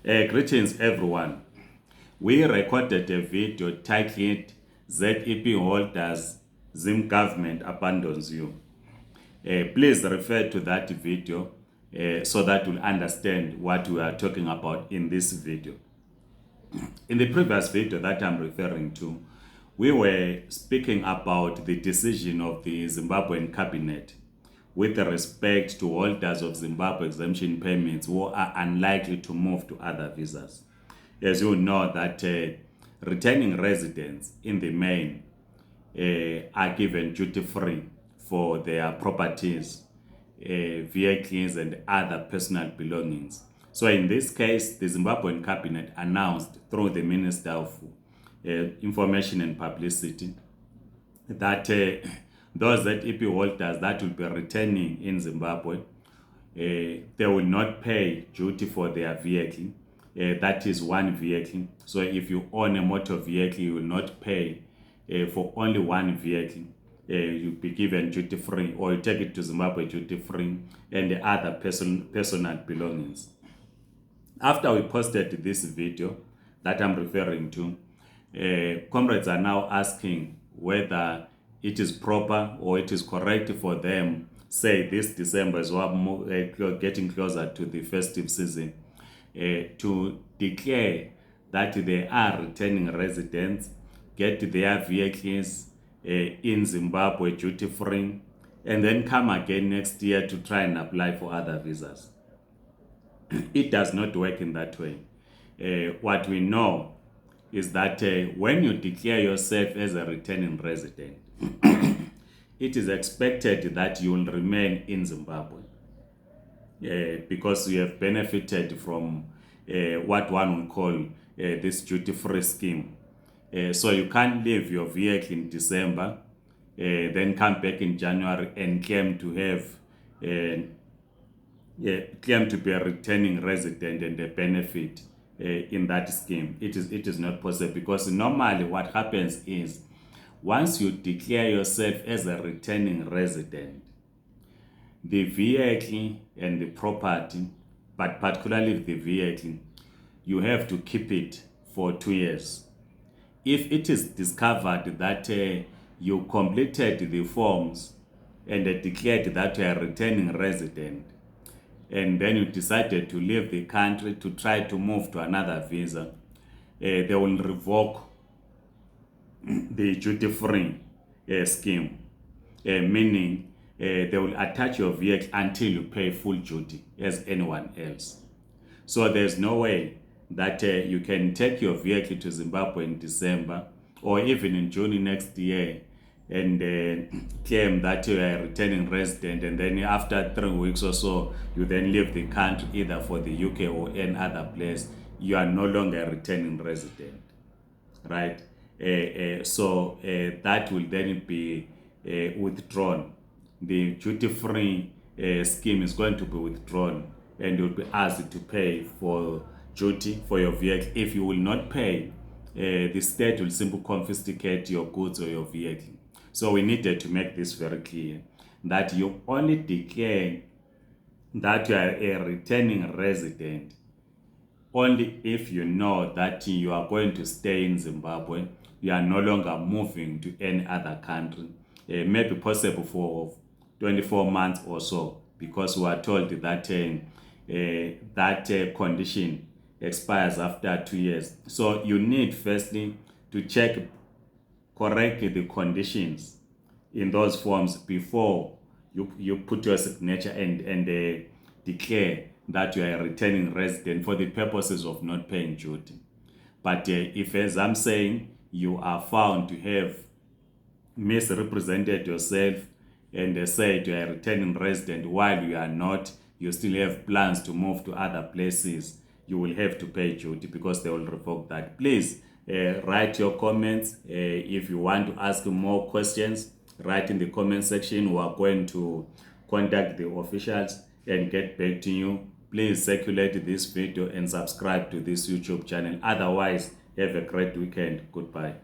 Greetings everyone. We recorded a video titled ZEP Holders Zim Government Abandons You. Please refer to that video so that you'll understand what we are talking about in this video. In the previous video that I'm referring to, we were speaking about the decision of the Zimbabwean cabinet with respect to holders of Zimbabwe exemption permits who are unlikely to move to other visas. As you know that returning residents in the main are given duty-free for their properties, vehicles and other personal belongings. So in this case, the Zimbabwean cabinet announced through the Minister of Information and Publicity that those ZEP holders that will be returning in Zimbabwe, they will not pay duty for their vehicle. That is one vehicle. So if you own a motor vehicle, you will not pay for only one vehicle. You'll be given duty free, or you take it to Zimbabwe duty free, and the other personal belongings. After we posted this video that I'm referring to, comrades are now asking whether it is proper or it is correct for them, say this December as well, getting closer to the festive season, to declare that they are returning residents, get their vehicles in Zimbabwe duty free, and then come again next year to try and apply for other visas. It does not work in that way. What we know is that when you declare yourself as a returning resident, it is expected that you will remain in Zimbabwe because you have benefited from what one would call this duty-free scheme. So you can't leave your vehicle in December, then come back in January and claim to have claim to be a returning resident and a benefit in that scheme. It is not possible, because normally what happens is, once you declare yourself as a returning resident, the vehicle and the property, but particularly the vehicle, you have to keep it for 2 years. If it is discovered that you completed the forms and declared that you are a returning resident, and then you decided to leave the country to try to move to another visa, they will revoke the duty-free scheme, meaning they will attach your vehicle until you pay full duty as anyone else. So there's no way that you can take your vehicle to Zimbabwe in December or even in June next year and claim that you are a returning resident, and then after 3 weeks or so, you then leave the country either for the UK or any other place. You are no longer a returning resident, right? So that will then be withdrawn. The duty-free scheme is going to be withdrawn, and you'll be asked to pay for duty for your vehicle. If you will not pay, the state will simply confiscate your goods or your vehicle. So we needed to make this very clear, that you only declare that you are a returning resident only if you know that you are going to stay in Zimbabwe. You are no longer moving to any other country, maybe possible for 24 months or so, because we are told that that condition expires after 2 years. So you need firstly to check correct the conditions in those forms before you put your signature and declare that you are a returning resident for the purposes of not paying duty. But if, as I'm saying, you are found to have misrepresented yourself and said you are a returning resident while you are not, you still have plans to move to other places, you will have to pay duty, because they will revoke that. Please write your comments. If you want to ask more questions, write in the comment section. We are going to contact the officials and get back to you. Please circulate this video and subscribe to this YouTube channel. Otherwise, have a great weekend. Goodbye.